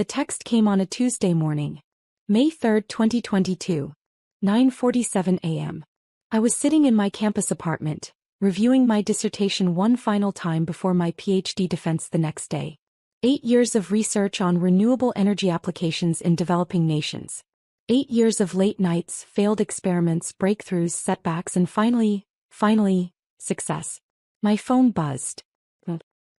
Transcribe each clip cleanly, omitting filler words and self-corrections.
The text came on a Tuesday morning. May 3, 2022. 9:47 a.m. I was sitting in my campus apartment, reviewing my dissertation one final time before my PhD defense the next day. 8 years of research on renewable energy applications in developing nations. 8 years of late nights, failed experiments, breakthroughs, setbacks, and finally, success. My phone buzzed.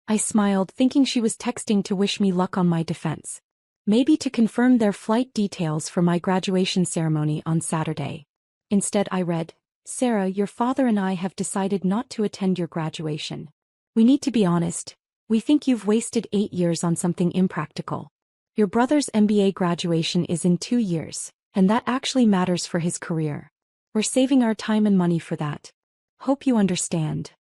I smiled, thinking she was texting to wish me luck on my defense. Maybe to confirm their flight details for my graduation ceremony on Saturday. Instead I read, "Sarah, your father and I have decided not to attend your graduation. We need to be honest. We think you've wasted 8 years on something impractical. Your brother's MBA graduation is in 2 years, and that actually matters for his career. We're saving our time and money for that. Hope you understand."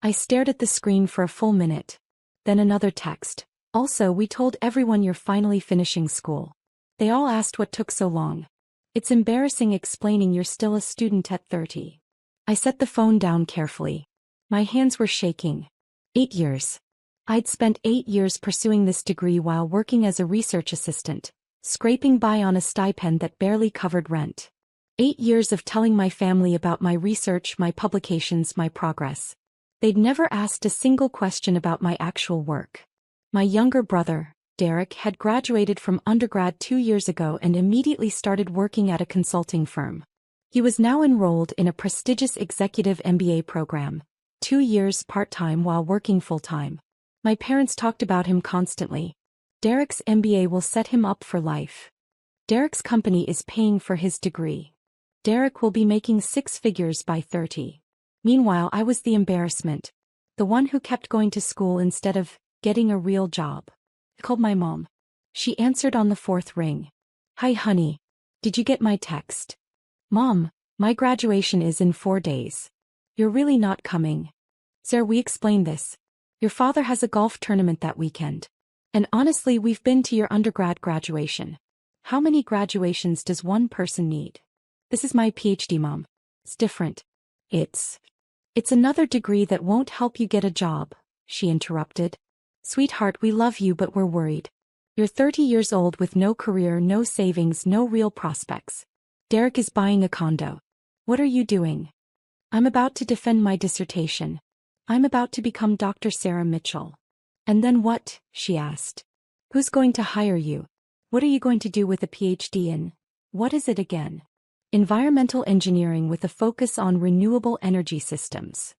I stared at the screen for a full minute. Then another text. "Also, we told everyone you're finally finishing school. They all asked what took so long. It's embarrassing explaining you're still a student at 30. I set the phone down carefully. My hands were shaking. 8 years. I'd spent 8 years pursuing this degree while working as a research assistant, scraping by on a stipend that barely covered rent. 8 years of telling my family about my research, my publications, my progress. They'd never asked a single question about my actual work. My younger brother, Derek, had graduated from undergrad 2 years ago and immediately started working at a consulting firm. He was now enrolled in a prestigious executive MBA program, 2 years part-time while working full-time. My parents talked about him constantly. Derek's MBA will set him up for life. Derek's company is paying for his degree. Derek will be making 6 figures by 30. Meanwhile, I was the embarrassment. The one who kept going to school instead of getting a real job. I called my mom. She answered on the 4th ring. "Hi honey. Did you get my text?" "Mom, my graduation is in 4 days. You're really not coming." "Sir, we explained this. Your father has a golf tournament that weekend. And honestly, we've been to your undergrad graduation. How many graduations does one person need? This is my PhD, Mom. It's different. It's another degree that won't help you get a job," she interrupted. "Sweetheart, we love you but we're worried. You're 30 years old with no career, no savings, no real prospects. Derek is buying a condo. What are you doing?" "I'm about to defend my dissertation. I'm about to become Dr. Sarah Mitchell." "And then what?" she asked. "Who's going to hire you? What are you going to do with a PhD in? What is it again?" "Environmental engineering with a focus on renewable energy systems."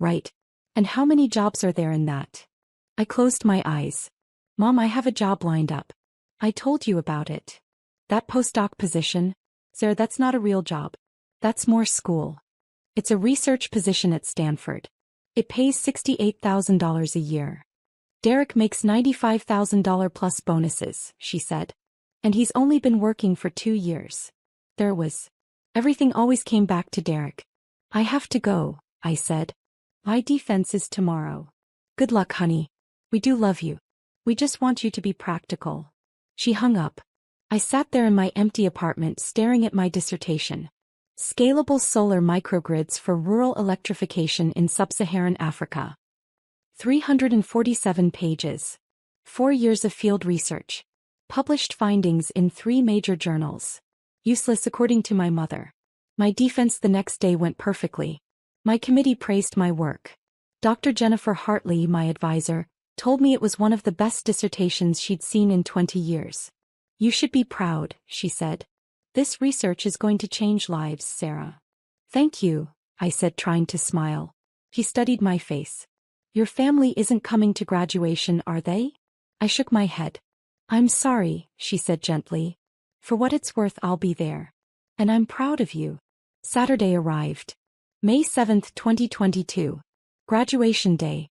"Right. And how many jobs are there in that?" I closed my eyes. "Mom, I have a job lined up. I told you about it. That postdoc position? Sarah, that's not a real job. That's more school. It's a research position at Stanford. It pays $68,000 a year. Derek makes $95,000 plus bonuses," she said. "And he's only been working for 2 years. Everything always came back to Derek." "I have to go," I said. "My defense is tomorrow." "Good luck, honey. We do love you. We just want you to be practical." She hung up. I sat there in my empty apartment staring at my dissertation. Scalable solar microgrids for rural electrification in sub-Saharan Africa. 347 pages. 4 years of field research. Published findings in 3 major journals. Useless according to my mother. My defense the next day went perfectly. My committee praised my work. Dr. Jennifer Hartley, my advisor, told me it was one of the best dissertations she'd seen in 20 years. "You should be proud," she said. "This research is going to change lives, Sarah." "Thank you," I said, trying to smile. She studied my face. "Your family isn't coming to graduation, are they?" I shook my head. "I'm sorry," she said gently. "For what it's worth, I'll be there. And I'm proud of you." Saturday arrived. May 7, 2022. Graduation day.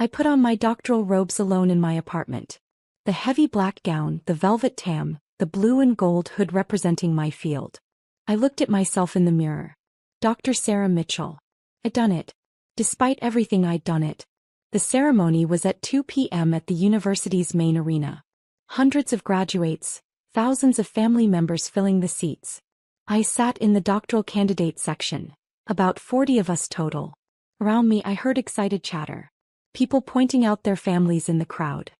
I put on my doctoral robes alone in my apartment. The heavy black gown, the velvet tam, the blue and gold hood representing my field. I looked at myself in the mirror. Dr. Sarah Mitchell. I'd done it. Despite everything, I'd done it. The ceremony was at 2 p.m. at the university's main arena. Hundreds of graduates, thousands of family members filling the seats. I sat in the doctoral candidate section. About 40 of us total. Around me I heard excited chatter. People pointing out their families in the crowd.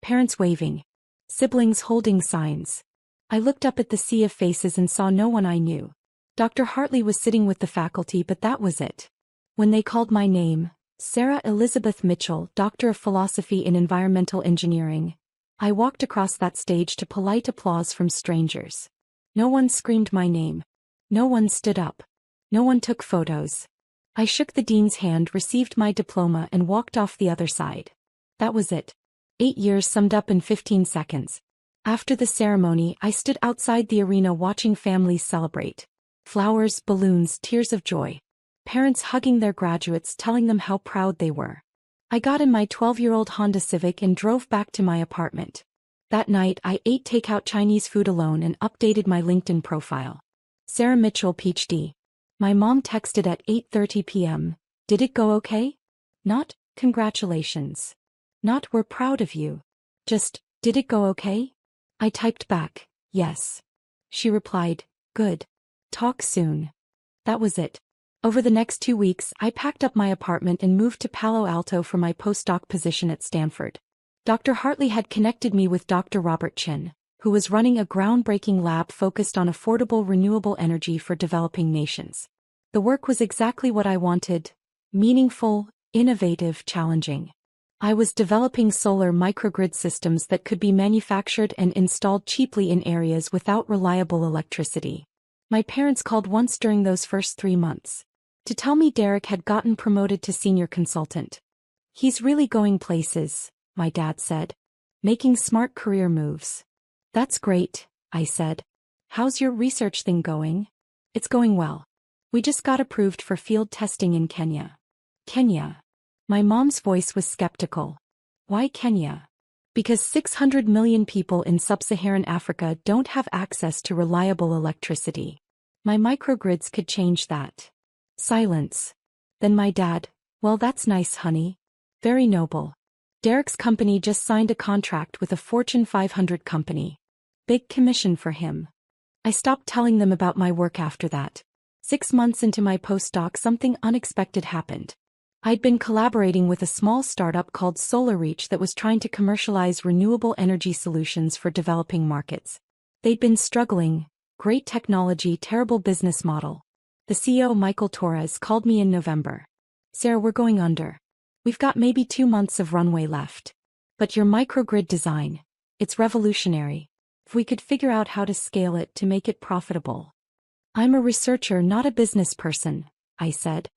Parents waving. Siblings holding signs. I looked up at the sea of faces and saw no one I knew. Dr. Hartley was sitting with the faculty, but that was it. When they called my name, Sarah Elizabeth Mitchell, Doctor of Philosophy in Environmental Engineering, I walked across that stage to polite applause from strangers. No one screamed my name. No one stood up. No one took photos. I shook the dean's hand, received my diploma, and walked off the other side. That was it. 8 years summed up in 15 seconds. After the ceremony, I stood outside the arena watching families celebrate. Flowers, balloons, tears of joy. Parents hugging their graduates, telling them how proud they were. I got in my 12-year-old Honda Civic and drove back to my apartment. That night, I ate takeout Chinese food alone and updated my LinkedIn profile. Sarah Mitchell, PhD. My mom texted at 8:30 p.m. Did it go okay? Not, congratulations. Not, we're proud of you. Just, did it go okay? I typed back, yes. She replied, good. Talk soon. That was it. Over the next 2 weeks, I packed up my apartment and moved to Palo Alto for my postdoc position at Stanford. Dr. Hartley had connected me with Dr. Robert Chin, who was running a groundbreaking lab focused on affordable renewable energy for developing nations. The work was exactly what I wanted: meaningful, innovative, challenging. I was developing solar microgrid systems that could be manufactured and installed cheaply in areas without reliable electricity. My parents called once during those first 3 months to tell me Derek had gotten promoted to senior consultant. He's really going places, my dad said. Making smart career moves. That's great, I said. How's your research thing going? It's going well. We just got approved for field testing in Kenya. Kenya. My mom's voice was skeptical. Why Kenya? Because 600 million people in sub-Saharan Africa don't have access to reliable electricity. My microgrids could change that. Silence. Then my dad, well, that's nice, honey. Very noble. Derek's company just signed a contract with a Fortune 500 company. Big commission for him. I stopped telling them about my work after that. 6 months into my postdoc, something unexpected happened. I'd been collaborating with a small startup called SolarReach that was trying to commercialize renewable energy solutions for developing markets. They'd been struggling. Great technology, terrible business model. The CEO, Michael Torres, called me in November. Sarah, we're going under. We've got maybe 2 months of runway left. But your microgrid design, it's revolutionary. If we could figure out how to scale it to make it profitable. I'm a researcher, not a business person, I said.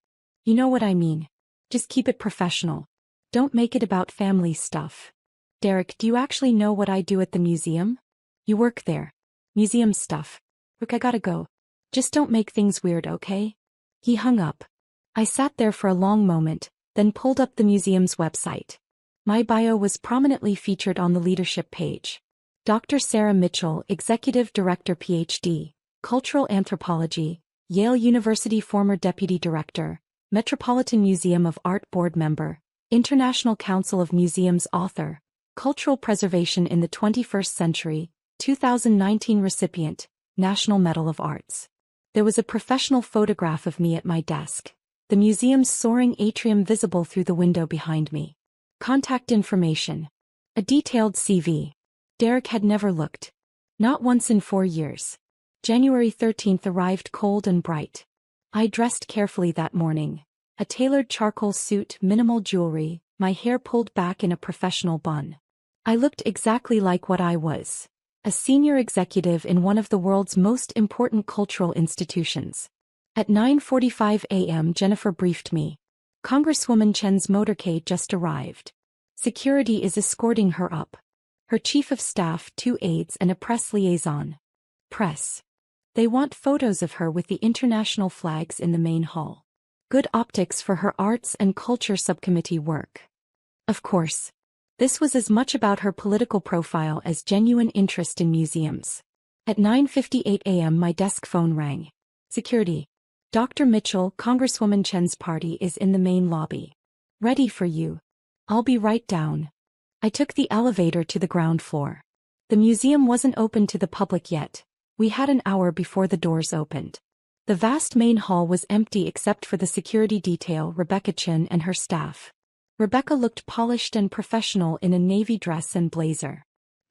You know what I mean. Just keep it professional. Don't make it about family stuff. Derek, do you actually know what I do at the museum? You work there. Museum stuff. Look, I gotta go. Just don't make things weird, okay? He hung up. I sat there for a long moment, then pulled up the museum's website. My bio was prominently featured on the leadership page. Dr. Sarah Mitchell, Executive Director, PhD, Cultural Anthropology, Yale University, former Deputy Director, Metropolitan Museum of Art Board Member, International Council of Museums author, Cultural Preservation in the 21st Century, 2019 recipient, National Medal of Arts. There was a professional photograph of me at my desk, the museum's soaring atrium visible through the window behind me. Contact information. A detailed CV. Derek had never looked. Not once in 4 years. January 13th arrived cold and bright. I dressed carefully that morning. A tailored charcoal suit, minimal jewelry, my hair pulled back in a professional bun. I looked exactly like what I was. A senior executive in one of the world's most important cultural institutions. At 9:45 a.m. Jennifer briefed me. Congresswoman Chen's motorcade just arrived. Security is escorting her up. Her chief of staff, 2 aides and a press liaison. Press. They want photos of her with the international flags in the main hall. Good optics for her arts and culture subcommittee work. Of course. This was as much about her political profile as genuine interest in museums. At 9:58 a.m. my desk phone rang. Security. Dr. Mitchell, Congresswoman Chen's party is in the main lobby. Ready for you. I'll be right down. I took the elevator to the ground floor. The museum wasn't open to the public yet. We had an hour before the doors opened. The vast main hall was empty except for the security detail, Rebecca Chen and her staff. Rebecca looked polished and professional in a navy dress and blazer.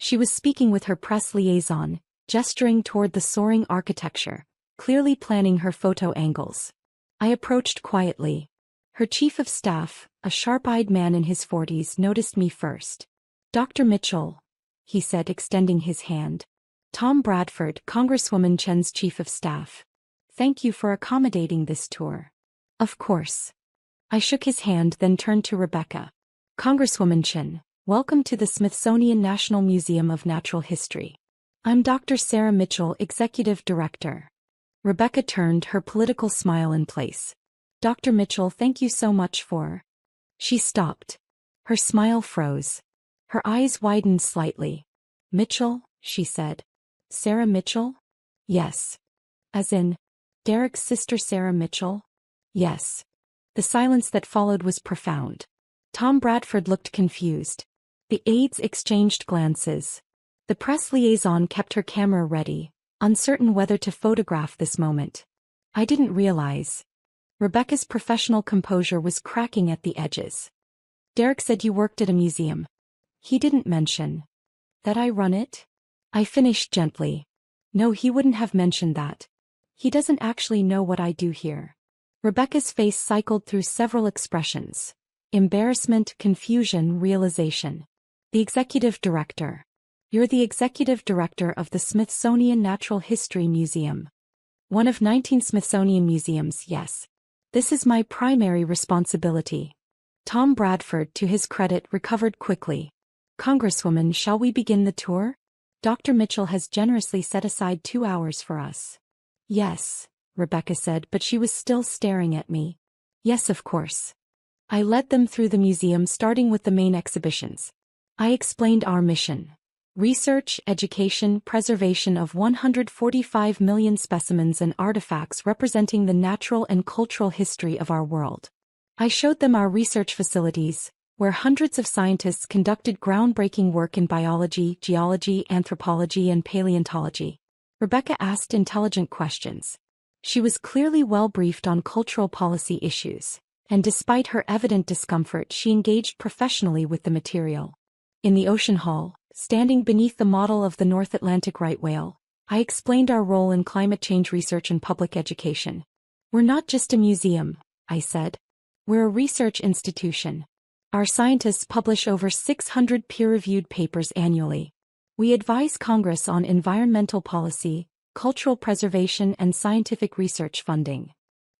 She was speaking with her press liaison, gesturing toward the soaring architecture, clearly planning her photo angles. I approached quietly. Her chief of staff, a sharp-eyed man in his 40s, noticed me first. "Dr. Mitchell," he said, extending his hand. "Tom Bradford, Congresswoman Chen's chief of staff. Thank you for accommodating this tour." "Of course." I shook his hand, then turned to Rebecca. "Congresswoman Chen, welcome to the Smithsonian National Museum of Natural History. I'm Dr. Sarah Mitchell, Executive Director." Rebecca turned, her political smile in place. "Dr. Mitchell, thank you so much for—" She stopped. Her smile froze. Her eyes widened slightly. "Mitchell?" she said. "Sarah Mitchell?" "Yes." "As in, Derek's sister Sarah Mitchell?" "Yes." The silence that followed was profound. Tom Bradford looked confused. The aides exchanged glances. The press liaison kept her camera ready, uncertain whether to photograph this moment. I didn't realize. Rebecca's professional composure was cracking at the edges. "Derek said you worked at a museum. He didn't mention that I run it?" I finished gently. "No, he wouldn't have mentioned that. He doesn't actually know what I do here." Rebecca's face cycled through several expressions: embarrassment, confusion, realization. "The executive director. You're the executive director of the Smithsonian Natural History Museum. One of 19 Smithsonian museums, yes. This is my primary responsibility." Tom Bradford, to his credit, recovered quickly. "Congresswoman, shall we begin the tour? Dr. Mitchell has generously set aside 2 hours for us." "Yes," Rebecca said, but she was still staring at me. "Yes, of course." I led them through the museum, starting with the main exhibitions. I explained our mission: research, education, preservation of 145 million specimens and artifacts representing the natural and cultural history of our world. I showed them our research facilities, where hundreds of scientists conducted groundbreaking work in biology, geology, anthropology, and paleontology. Rebecca asked intelligent questions. She was clearly well briefed on cultural policy issues, and despite her evident discomfort, she engaged professionally with the material. In the ocean hall, standing beneath the model of the North Atlantic right whale, I explained our role in climate change research and public education. "We're not just a museum," I said. "We're a research institution. Our scientists publish over 600 peer-reviewed papers annually. We advise Congress on environmental policy, cultural preservation, and scientific research funding."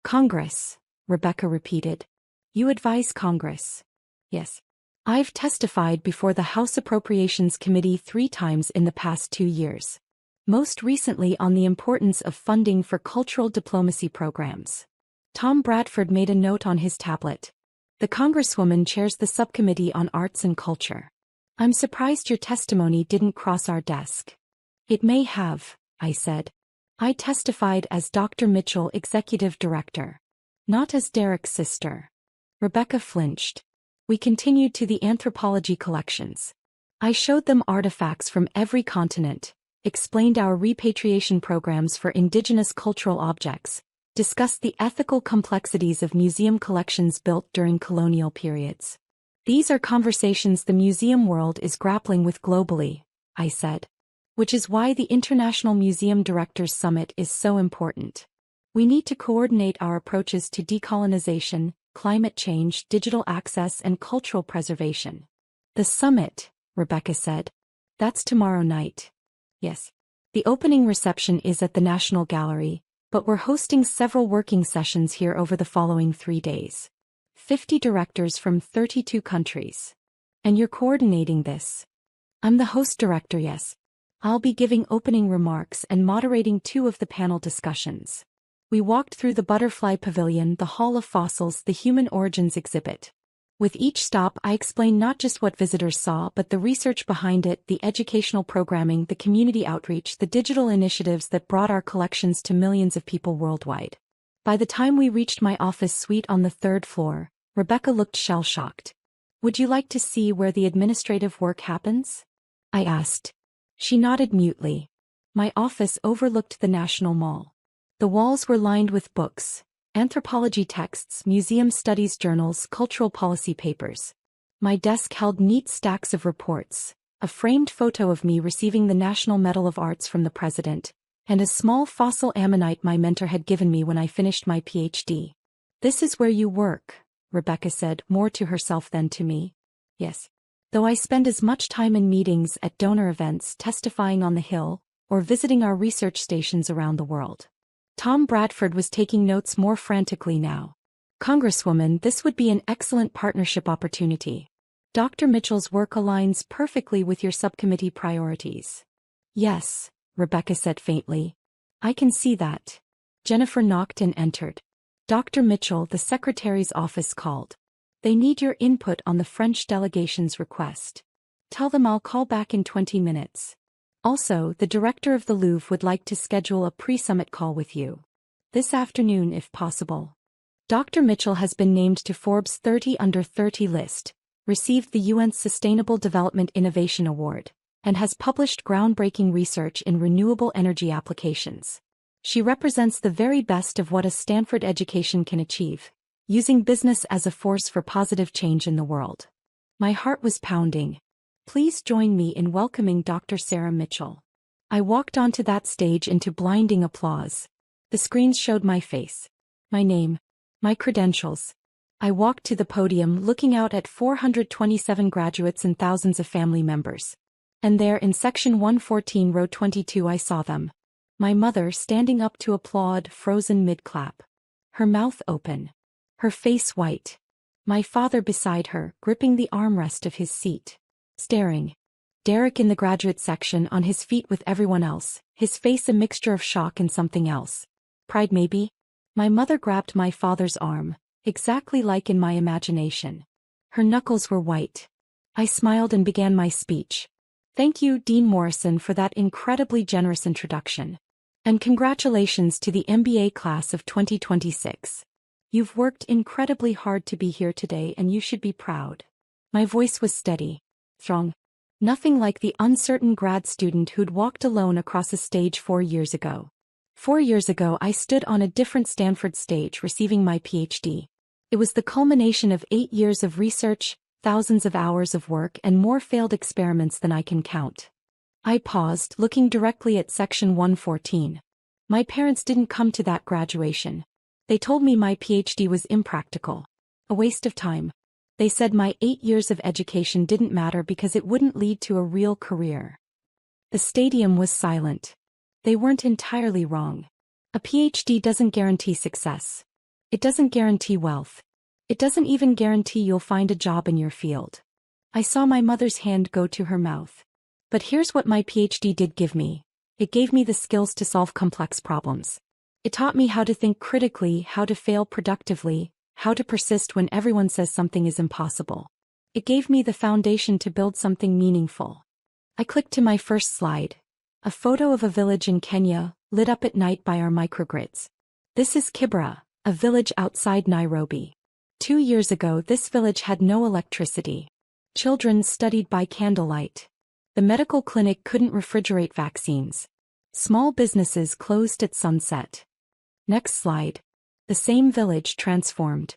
"Congress," Rebecca repeated. "You advise Congress?" "Yes. I've testified before the House Appropriations Committee 3 times in the past 2 years. Most recently on the importance of funding for cultural diplomacy programs." Tom Bradford made a note on his tablet. "The Congresswoman chairs the Subcommittee on Arts and Culture. I'm surprised your testimony didn't cross our desk." "It may have," I said. "I testified as Dr. Mitchell, Executive Director, not as Derek's sister." Rebecca flinched. We continued to the anthropology collections. I showed them artifacts from every continent, explained our repatriation programs for indigenous cultural objects, discussed the ethical complexities of museum collections built during colonial periods. "These are conversations the museum world is grappling with globally," I said. "Which is why the International Museum Directors Summit is so important. We need to coordinate our approaches to decolonization, climate change, digital access, and cultural preservation." "The summit," Rebecca said. "That's tomorrow night." "Yes. The opening reception is at the National Gallery, but we're hosting several working sessions here over the following 3 days. 50 directors from 32 countries. And you're coordinating this?" "I'm the host director, yes. I'll be giving opening remarks and moderating 2 of the panel discussions." We walked through the Butterfly Pavilion, the Hall of Fossils, the Human Origins exhibit. With each stop, I explained not just what visitors saw but the research behind it, the educational programming, the community outreach, the digital initiatives that brought our collections to millions of people worldwide. By the time we reached my office suite on the 3rd floor, Rebecca looked shell-shocked. "Would you like to see where the administrative work happens?" I asked. She nodded mutely. My office overlooked the National Mall. The walls were lined with books, anthropology texts, museum studies journals, cultural policy papers. My desk held neat stacks of reports, a framed photo of me receiving the National Medal of Arts from the president, and a small fossil ammonite my mentor had given me when I finished my PhD. "This is where you work," Rebecca said, more to herself than to me. Yes. Though I spend as much time in meetings, at donor events, testifying on the Hill, or visiting our research stations around the world. Tom Bradford was taking notes more frantically now. "Congresswoman, this would be an excellent partnership opportunity. Dr. Mitchell's work aligns perfectly with your subcommittee priorities." "Yes," Rebecca said faintly. "I can see that." Jennifer knocked and entered. "Dr. Mitchell, the secretary's office called. They need your input on the French delegation's request. Tell them I'll call back in 20 minutes. Also, the director of the Louvre would like to schedule a pre-summit call with you. This afternoon if possible." Dr. Mitchell has been named to Forbes 30 Under 30 list, received the UN's Sustainable Development Innovation Award, and has published groundbreaking research in renewable energy applications. She represents the very best of what a Stanford education can achieve, using business as a force for positive change in the world. My heart was pounding. Please join me in welcoming Dr. Sarah Mitchell. I walked onto that stage into blinding applause. The screens showed my face, my name, my credentials. I walked to the podium looking out at 427 graduates and thousands of family members. And there in section 114 row 22 I saw them. My mother standing up to applaud, frozen mid-clap. Her mouth open. Her face white. My father beside her, gripping the armrest of his seat. Staring. Derek in the graduate section on his feet with everyone else, his face a mixture of shock and something else. Pride maybe? My mother grabbed my father's arm, exactly like in my imagination. Her knuckles were white. I smiled and began my speech. "Thank you, Dean Morrison, for that incredibly generous introduction. And congratulations to the MBA class of 2026. You've worked incredibly hard to be here today and you should be proud." My voice was steady, strong. Nothing like the uncertain grad student who'd walked alone across a stage 4 years ago. 4 years ago I stood on a different Stanford stage receiving my PhD. It was the culmination of 8 years of research, thousands of hours of work and more failed experiments than I can count. I paused, looking directly at section 114. My parents didn't come to that graduation. They told me my PhD was impractical. A waste of time. They said my 8 years of education didn't matter because it wouldn't lead to a real career. The stadium was silent. They weren't entirely wrong. A PhD doesn't guarantee success. It doesn't guarantee wealth. It doesn't even guarantee you'll find a job in your field. I saw my mother's hand go to her mouth. But here's what my PhD did give me. It gave me the skills to solve complex problems. It taught me how to think critically, how to fail productively, how to persist when everyone says something is impossible. It gave me the foundation to build something meaningful. I clicked to my first slide. A photo of a village in Kenya, lit up at night by our microgrids. This is Kibra, a village outside Nairobi. 2 years ago this village had no electricity. Children studied by candlelight. The medical clinic couldn't refrigerate vaccines. Small businesses closed at sunset. Next slide. The same village transformed.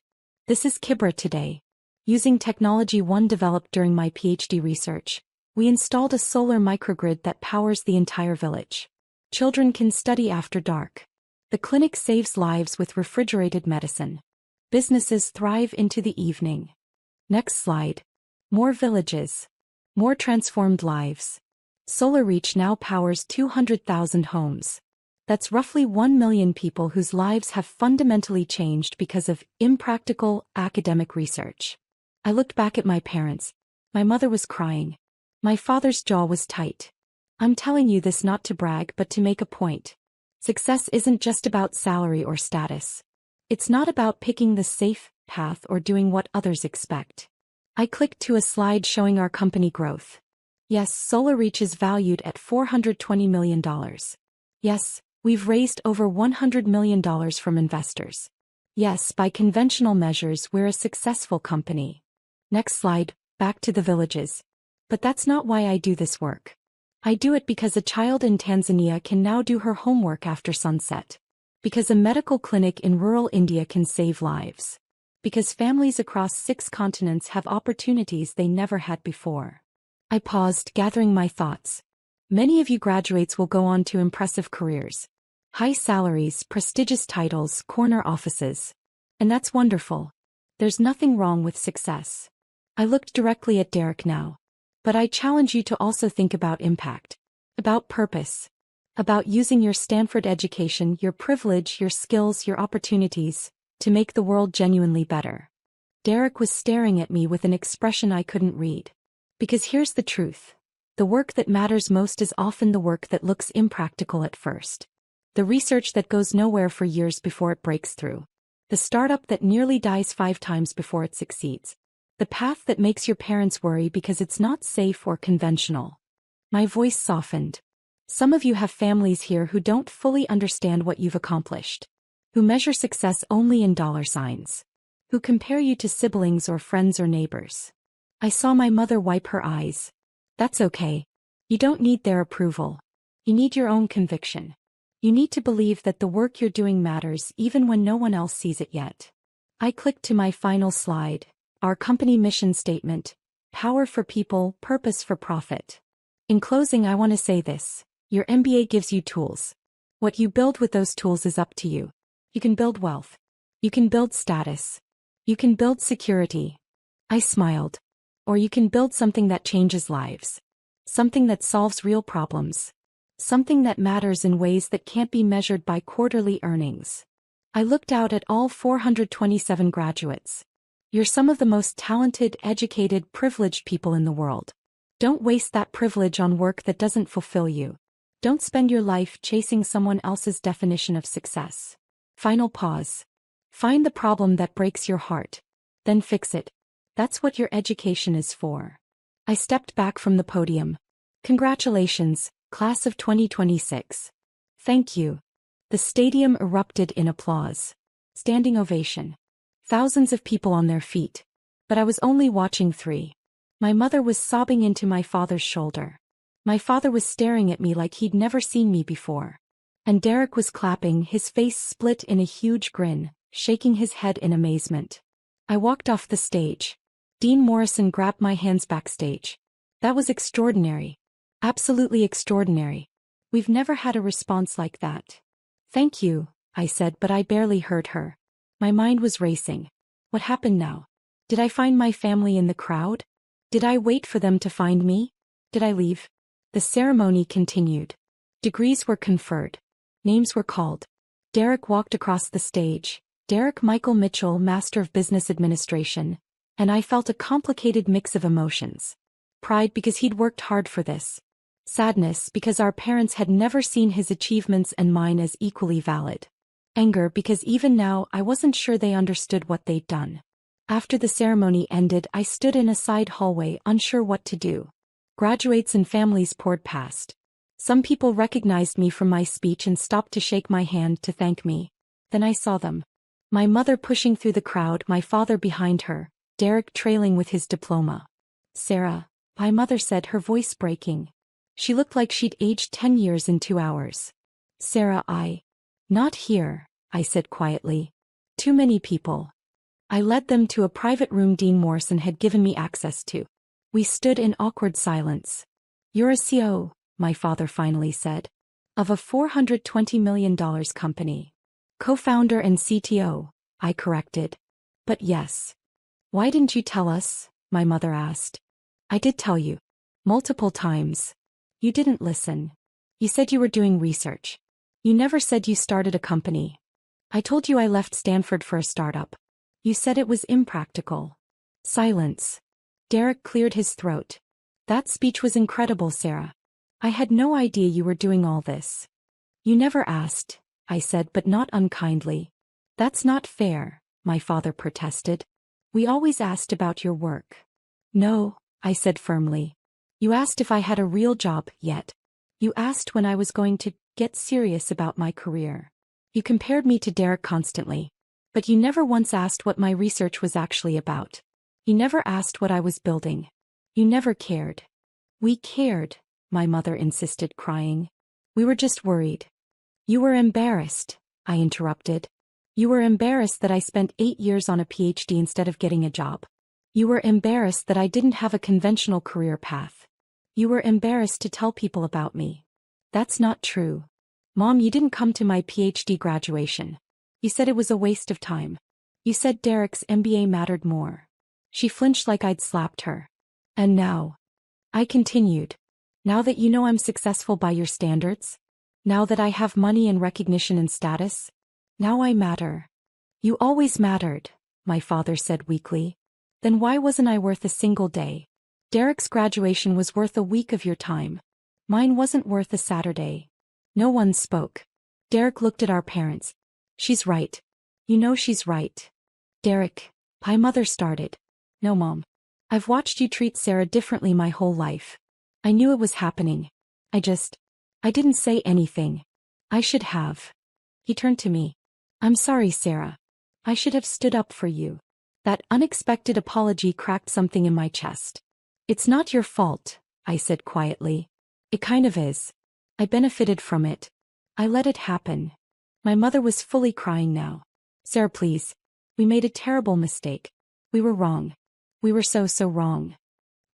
This is Kibra today. Using technology one developed during my PhD research, we installed a solar microgrid that powers the entire village. Children can study after dark. The clinic saves lives with refrigerated medicine. Businesses thrive into the evening. Next slide. More villages. More transformed lives. SolarReach now powers 200,000 homes. That's roughly 1 million people whose lives have fundamentally changed because of impractical academic research. I looked back at my parents. My mother was crying. My father's jaw was tight. I'm telling you this not to brag but to make a point. Success isn't just about salary or status. It's not about picking the safe path or doing what others expect. I clicked to a slide showing our company growth. Yes, SolarReach is valued at $420 million. Yes, we've raised over $100 million from investors. Yes, by conventional measures we're a successful company. Next slide, back to the villages. But that's not why I do this work. I do it because a child in Tanzania can now do her homework after sunset. Because a medical clinic in rural India can save lives. Because families across 6 continents have opportunities they never had before. I paused, gathering my thoughts. Many of you graduates will go on to impressive careers. High salaries, prestigious titles, corner offices. And that's wonderful. There's nothing wrong with success. I looked directly at Derek now. But I challenge you to also think about impact. About purpose. About using your Stanford education, your privilege, your skills, your opportunities, to make the world genuinely better. Derek was staring at me with an expression I couldn't read. Because here's the truth. The work that matters most is often the work that looks impractical at first. The research that goes nowhere for years before it breaks through. The startup that nearly dies 5 times before it succeeds. The path that makes your parents worry because it's not safe or conventional. My voice softened. Some of you have families here who don't fully understand what you've accomplished. Who measure success only in dollar signs. Who compare you to siblings or friends or neighbors. I saw my mother wipe her eyes. That's okay. You don't need their approval. You need your own conviction. You need to believe that the work you're doing matters even when no one else sees it yet. I clicked to my final slide, our company mission statement, power for people, purpose for profit. In closing, I want to say this. Your MBA gives you tools. What you build with those tools is up to you. You can build wealth. You can build status. You can build security. I smiled. Or you can build something that changes lives. Something that solves real problems. Something that matters in ways that can't be measured by quarterly earnings. I looked out at all 427 graduates. You're some of the most talented, educated, privileged people in the world. Don't waste that privilege on work that doesn't fulfill you. Don't spend your life chasing someone else's definition of success. Final pause. Find the problem that breaks your heart. Then fix it. That's what your education is for. I stepped back from the podium. Congratulations, class of 2026. Thank you. The stadium erupted in applause. Standing ovation. Thousands of people on their feet. But I was only watching 3. My mother was sobbing into my father's shoulder. My father was staring at me like he'd never seen me before. And Derek was clapping, his face split in a huge grin, shaking his head in amazement. I walked off the stage. Dean Morrison grabbed my hands backstage. That was extraordinary. Absolutely extraordinary. We've never had a response like that. Thank you, I said, but I barely heard her. My mind was racing. What happened now? Did I find my family in the crowd? Did I wait for them to find me? Did I leave? The ceremony continued. Degrees were conferred. Names were called. Derek walked across the stage. Derek Michael Mitchell, Master of Business Administration. And I felt a complicated mix of emotions. Pride because he'd worked hard for this. Sadness because our parents had never seen his achievements and mine as equally valid. Anger because even now I wasn't sure they understood what they'd done. After the ceremony ended, I stood in a side hallway, unsure what to do. Graduates and families poured past. Some people recognized me from my speech and stopped to shake my hand to thank me. Then I saw them. My mother pushing through the crowd, my father behind her. Derek trailing with his diploma. Sarah, my mother said, her voice breaking. She looked like she'd aged 10 years in 2 hours. Sarah, Not here, I said quietly. Too many people. I led them to a private room Dean Morrison had given me access to. We stood in awkward silence. You're a CEO, my father finally said. Of a $420 million company. Co-founder and CTO, I corrected. But yes. Why didn't you tell us? My mother asked. I did tell you. Multiple times. You didn't listen. You said you were doing research. You never said you started a company. I told you I left Stanford for a startup. You said it was impractical. Silence. Derek cleared his throat. That speech was incredible, Sarah. I had no idea you were doing all this. You never asked, I said, but not unkindly. That's not fair, my father protested. We always asked about your work. No, I said firmly. You asked if I had a real job yet. You asked when I was going to get serious about my career. You compared me to Derek constantly. But you never once asked what my research was actually about. You never asked what I was building. You never cared. We cared, my mother insisted, crying. We were just worried. You were embarrassed, I interrupted. You were embarrassed that I spent 8 years on a PhD instead of getting a job. You were embarrassed that I didn't have a conventional career path. You were embarrassed to tell people about me. That's not true. Mom, you didn't come to my PhD graduation. You said it was a waste of time. You said Derek's MBA mattered more. She flinched like I'd slapped her. And now, I continued. Now that you know I'm successful by your standards? Now that I have money and recognition and status? Now I matter. You always mattered, my father said weakly. Then why wasn't I worth a single day? Derek's graduation was worth a week of your time. Mine wasn't worth a Saturday. No one spoke. Derek looked at our parents. She's right. You know she's right. Derek, my mother started. No, Mom. I've watched you treat Sarah differently my whole life. I knew it was happening. I didn't say anything. I should have. He turned to me. I'm sorry, Sarah. I should have stood up for you. That unexpected apology cracked something in my chest. It's not your fault, I said quietly. It kind of is. I benefited from it. I let it happen. My mother was fully crying now. Sarah, please. We made a terrible mistake. We were wrong. We were so wrong.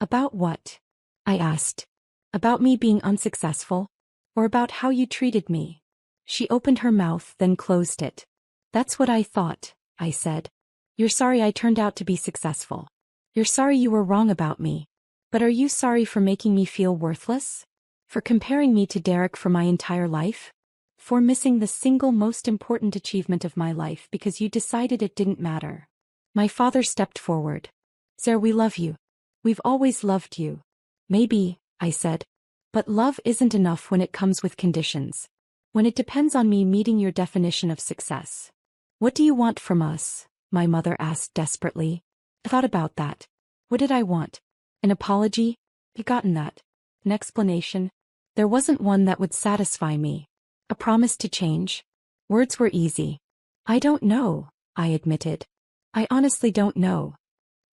About what? I asked. About me being unsuccessful? Or about how you treated me? She opened her mouth, then closed it. That's what I thought, I said. You're sorry I turned out to be successful. You're sorry you were wrong about me. But are you sorry for making me feel worthless? For comparing me to Derek for my entire life? For missing the single most important achievement of my life because you decided it didn't matter? My father stepped forward. Sarah, we love you. We've always loved you. Maybe, I said. But love isn't enough when it comes with conditions. When it depends on me meeting your definition of success. What do you want from us? My mother asked desperately. I thought about that. What did I want? An apology? I'd gotten that. An explanation? There wasn't one that would satisfy me. A promise to change? Words were easy. I don't know, I admitted. I honestly don't know.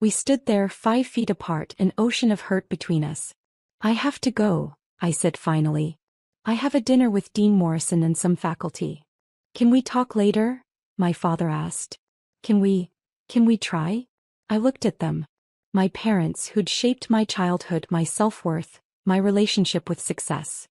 We stood there 5 feet apart, an ocean of hurt between us. I have to go, I said finally. I have a dinner with Dean Morrison and some faculty. Can we talk later? My father asked. Can we try? I looked at them. My parents who'd shaped my childhood, my self-worth, my relationship with success.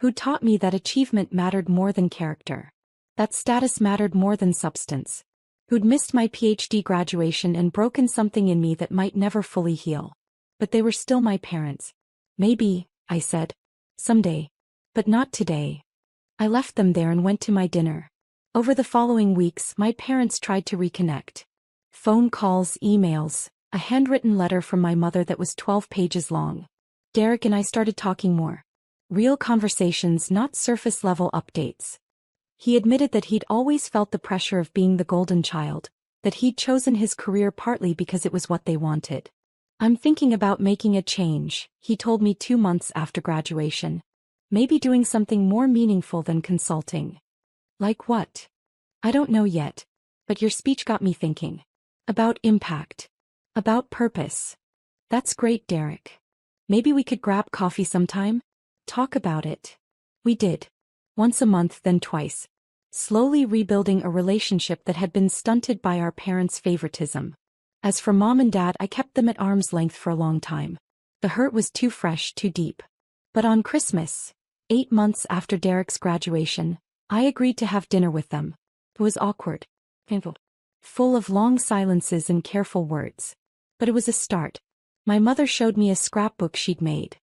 Who'd taught me that achievement mattered more than character. That status mattered more than substance. Who'd missed my PhD graduation and broken something in me that might never fully heal. But they were still my parents. Maybe, I said. Someday. But not today. I left them there and went to my dinner. Over the following weeks, my parents tried to reconnect. Phone calls, emails, a handwritten letter from my mother that was 12 pages long. Derek and I started talking more. Real conversations, not surface-level updates. He admitted that he'd always felt the pressure of being the golden child, that he'd chosen his career partly because it was what they wanted. I'm thinking about making a change, he told me 2 months after graduation. Maybe doing something more meaningful than consulting. Like what? I don't know yet. But your speech got me thinking. About impact. About purpose. That's great, Derek. Maybe we could grab coffee sometime? Talk about it. We did. Once a month, then twice. Slowly rebuilding a relationship that had been stunted by our parents' favoritism. As for Mom and Dad, I kept them at arm's length for a long time. The hurt was too fresh, too deep. But on Christmas, 8 months after Derek's graduation, I agreed to have dinner with them. It was awkward. Painful. Full of long silences and careful words. But it was a start. My mother showed me a scrapbook she'd made.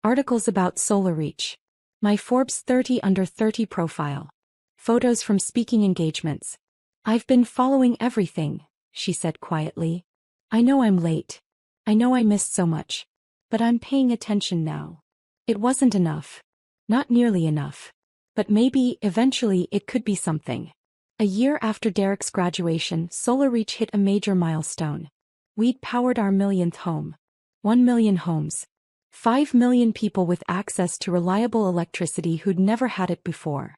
Articles about Solar Reach. My Forbes 30 under 30 profile. Photos from speaking engagements. I've been following everything, she said quietly. I know I'm late. I know I missed so much. But I'm paying attention now. It wasn't enough. Not nearly enough. But maybe, eventually, it could be something. A year after Derek's graduation, Solar Reach hit a major milestone. We'd powered our millionth home. 1 million homes. 5 million people with access to reliable electricity who'd never had it before.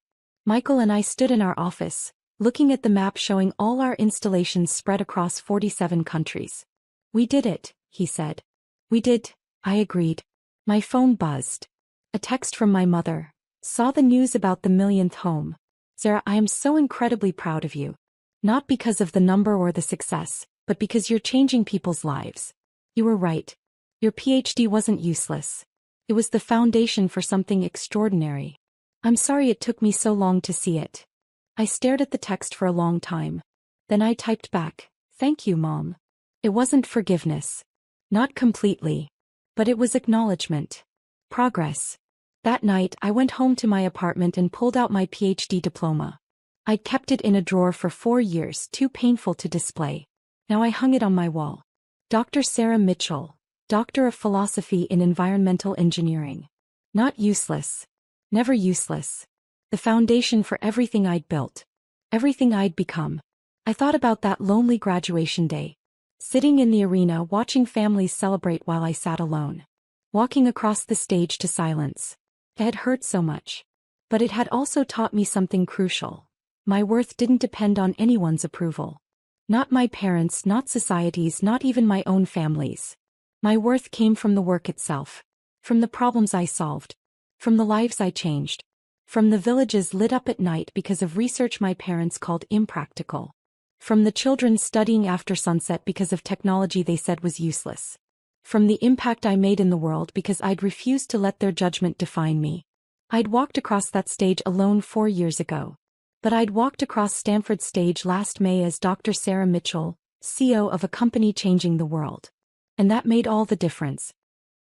Michael and I stood in our office, looking at the map showing all our installations spread across 47 countries. We did it, he said. We did, I agreed. My phone buzzed. A text from my mother. Saw the news about the millionth home. Sarah, I am so incredibly proud of you. Not because of the number or the success, but because you're changing people's lives. You were right. Your PhD wasn't useless. It was the foundation for something extraordinary. I'm sorry it took me so long to see it. I stared at the text for a long time. Then I typed back, "Thank you, Mom." It wasn't forgiveness. Not completely. But it was acknowledgement. Progress. That night I went home to my apartment and pulled out my PhD diploma. I'd kept it in a drawer for 4 years, too painful to display. Now I hung it on my wall. Dr. Sarah Mitchell, Doctor of Philosophy in Environmental Engineering. Not useless. Never useless. The foundation for everything I'd built. Everything I'd become. I thought about that lonely graduation day. Sitting in the arena watching families celebrate while I sat alone. Walking across the stage to silence. It had hurt so much. But it had also taught me something crucial. My worth didn't depend on anyone's approval. Not my parents, not society's, not even my own family's. My worth came from the work itself. From the problems I solved. From the lives I changed. From the villages lit up at night because of research my parents called impractical. From the children studying after sunset because of technology they said was useless. From the impact I made in the world because I'd refused to let their judgment define me. I'd walked across that stage alone 4 years ago. But I'd walked across Stanford's stage last May as Dr. Sarah Mitchell, CEO of a company changing the world. And that made all the difference.